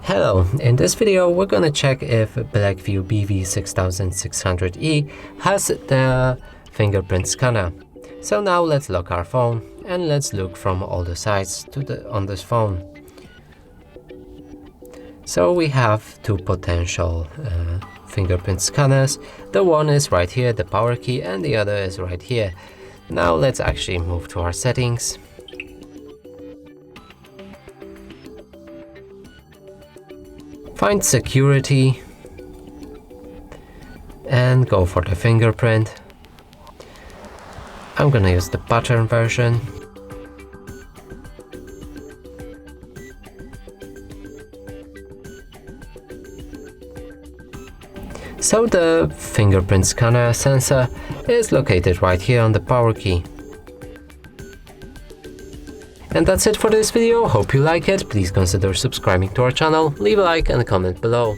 Hello, in this video we're gonna check if Blackview BV6600E has the fingerprint scanner. So now let's lock our phone and let's look from all the sides on this phone. So we have two potential fingerprint scanners. The one is right here, the power key, and the other is right here. Now let's actually move to our settings. Find security and go for the fingerprint. I'm gonna use the pattern version. So the fingerprint scanner sensor is located right here on the power key. And that's it for this video. Hope you like it. Please consider subscribing to our channel, leave a like and a comment below.